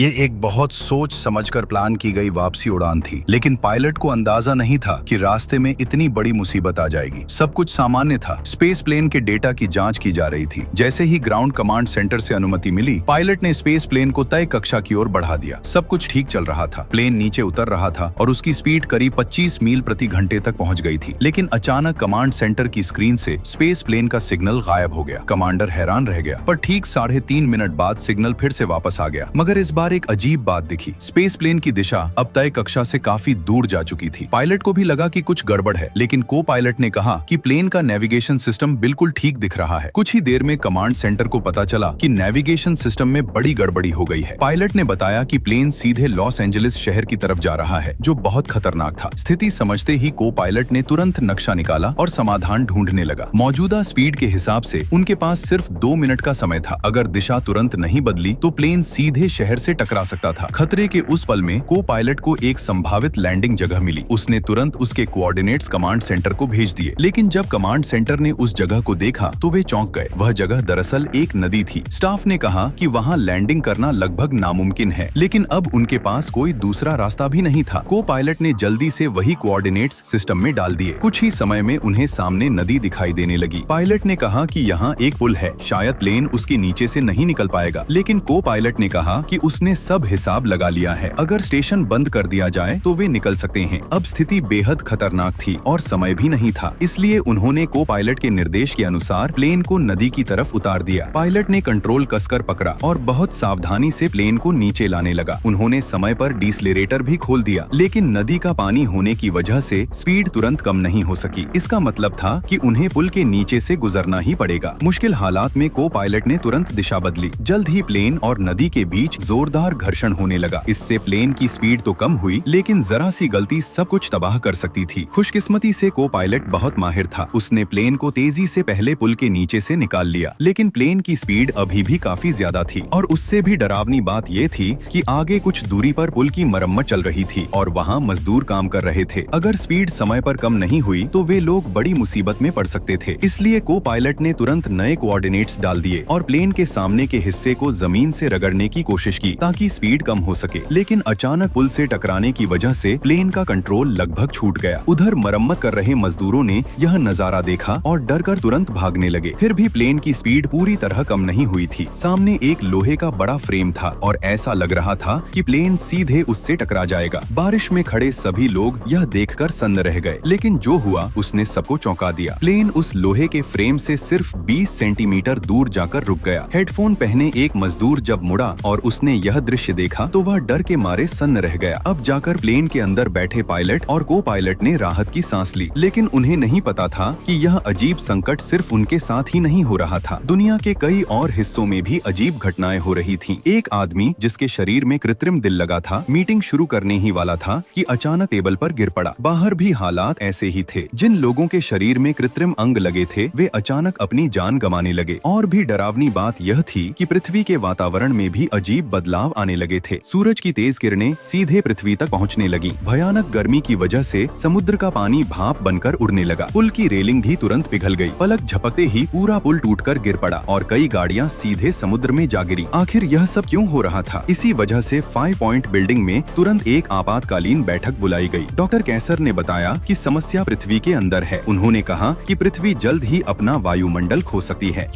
ये एक बहुत सोच समझकर प्लान की गई वापसी उड़ान थी, लेकिन पायलट को अंदाजा नहीं था कि रास्ते में इतनी बड़ी मुसीबत आ जाएगी। सब कुछ सामान्य था। स्पेस प्लेन के डेटा की जांच की जा रही थी। जैसे ही ग्राउंड कमांड सेंटर से अनुमति मिली, पायलट ने स्पेस प्लेन को तय कक्षा की ओर बढ़ा दिया। सब कुछ ठीक चल रहा था। प्लेन नीचे उतर रहा था और उसकी स्पीड करीब 25 मील प्रति घंटे तक पहुंच गई थी। लेकिन अचानक कमांड सेंटर की स्क्रीन से स्पेस प्लेन का सिग्नल गायब हो गया। कमांडर हैरान रह गया, पर ठीक 3.5 मिनट बाद सिग्नल फिर से वापस आ गया। मगर इस बार एक अजीब बात दिखी। स्पेस प्लेन की दिशा अब तय कक्षा से काफी दूर जा चुकी थी। पायलट को भी लगा कि कुछ गड़बड़ है, लेकिन को पायलट ने कहा कि प्लेन का नेविगेशन सिस्टम बिल्कुल ठीक दिख रहा है। कुछ ही देर में कमांड सेंटर को पता चला कि नेविगेशन सिस्टम में बड़ी गड़बड़ी हो गई है। पायलट ने बताया कि प्लेन सीधे लॉस एंजलिस शहर की तरफ जा रहा है, जो बहुत खतरनाक था। स्थिति समझते ही को पायलट ने तुरंत नक्शा निकाला और समाधान ढूंढने लगा। मौजूदा स्पीड के हिसाब से उनके पास सिर्फ 2 मिनट का समय था। अगर दिशा तुरंत नहीं बदली तो प्लेन सीधे शहर से टकरा सकता था। खतरे के उस पल में को पायलट को एक संभावित लैंडिंग जगह मिली। उसने तुरंत उसके कोऑर्डिनेट्स कमांड सेंटर को भेज दिए, लेकिन जब कमांड सेंटर ने उस जगह को देखा तो वे चौंक गए। वह जगह दरअसल एक नदी थी। स्टाफ ने कहा कि वहां लैंडिंग करना लगभग नामुमकिन है, लेकिन अब उनके पास कोई दूसरा रास्ता भी नहीं था। को पायलट ने जल्दी से वही कोऑर्डिनेट्स सिस्टम में डाल दिए। कुछ ही समय में उन्हें सामने नदी दिखाई देने लगी। पायलट ने कहा कि यहाँ एक पुल है, शायद प्लेन उसके नीचे से नहीं निकल पाएगा। लेकिन को पायलट ने कहा कि उसने सब हिसाब लगा लिया है। अगर स्टेशन बंद कर दिया जाए तो वे निकल सकते हैं। अब स्थिति बेहद खतरनाक थी और समय भी नहीं था, इसलिए उन्होंने को पायलट के निर्देश के अनुसार प्लेन को नदी की तरफ उतार दिया। पायलट ने कंट्रोल कसकर पकड़ा और बहुत सावधानी से प्लेन को नीचे लाने लगा। उन्होंने समय पर डिसलेरेटर भी खोल दिया, लेकिन नदी का पानी होने की वजह से स्पीड तुरंत कम नहीं हो सकी। इसका मतलब था कि उन्हें पुल के नीचे से गुजरना ही पड़ेगा। मुश्किल हालात में को पायलट ने तुरंत दिशा बदली। जल्द ही प्लेन और नदी के बीच जोरदार घर्षण होने लगा। इससे प्लेन की स्पीड तो कम हुई, लेकिन जरा सी गलती सब कुछ तबाह कर सकती थी। खुशकिस्मती से को पायलट बहुत माहिर था। उसने प्लेन को तेजी से पहले पुल के नीचे से निकाल लिया, लेकिन प्लेन की स्पीड अभी भी काफी ज्यादा थी। और उससे भी डरावनी बात ये थी कि आगे कुछ दूरी पर पुल की मरम्मत चल रही थी और वहाँ मजदूर काम कर रहे थे। अगर स्पीड समय पर कम नहीं हुई तो वे लोग बड़ी मुसीबत में पड़ सकते थे। इसलिए को पायलट ने तुरंत नए कोऑर्डिनेट्स डाल दिए और प्लेन के सामने के हिस्से को जमीन से रगड़ने की कोशिश की ताकि स्पीड कम हो सके। लेकिन अचानक पुल से टकराने की वजह से प्लेन का कंट्रोल लगभग छूट गया। उधर मरम्मत कर रहे मजदूरों ने यह नजारा देखा और डर कर तुरंत भागने लगे। फिर भी प्लेन की स्पीड पूरी तरह कम नहीं हुई थी। सामने एक लोहे का बड़ा फ्रेम था और ऐसा लग रहा था कि प्लेन सीधे उससे टकरा जाएगा। बारिश में खड़े सभी लोग यह देखकर सन्न रह गए, लेकिन जो हुआ उसने सबको चौंका दिया। प्लेन उस लोहे के फ्रेम से सिर्फ 20 सेंटीमीटर दूर जाकर रुक गया। हेडफोन पहने एक मजदूर जब मुड़ा और उसने यह दृश्य देखा तो वह डर के मारे सन्न रह गया। अब जाकर प्लेन के अंदर बैठे पायलट और को पायलट ने राहत की सांस ली, लेकिन उन्हें नहीं पता था कि यह अजीब संकट सिर्फ उनके साथ ही नहीं हो रहा था। दुनिया के कई और हिस्सों में भी अजीब घटनाएं हो रही थीं। एक आदमी जिसके शरीर में कृत्रिम दिल लगा था, मीटिंग शुरू करने ही वाला था कि अचानक टेबल पर गिर पड़ा। बाहर भी हालात ऐसे ही थे। जिन लोगों के शरीर में कृत्रिम अंग लगे थे वे अचानक अपनी जान गंवाने लगे। और भी डरावनी बात यह थी कि पृथ्वी के वातावरण में भी अजीब बदलाव आने लगे थे। सूरज की तेज किरणें सीधे पृथ्वी तक पहुंचने लगी। भयानक गर्मी की वजह से समुद्र का पानी भाप बनकर उड़ने लगा। पुल की रेलिंग भी तुरंत पिघल गई। पलक झपकते ही पूरा पुल टूटकर गिर पड़ा और कई गाड़ियां सीधे समुद्र में जा गिरी। आखिर यह सब क्यों हो रहा था? इसी वजह से 5 पॉइंट बिल्डिंग में तुरंत एक आपातकालीन बैठक बुलाई गई। डॉक्टर कैसर ने बताया कि समस्या पृथ्वी के अंदर है। उन्होंने कहा कि पृथ्वी जल्द ही अपना वायुमंडल खो सकती है।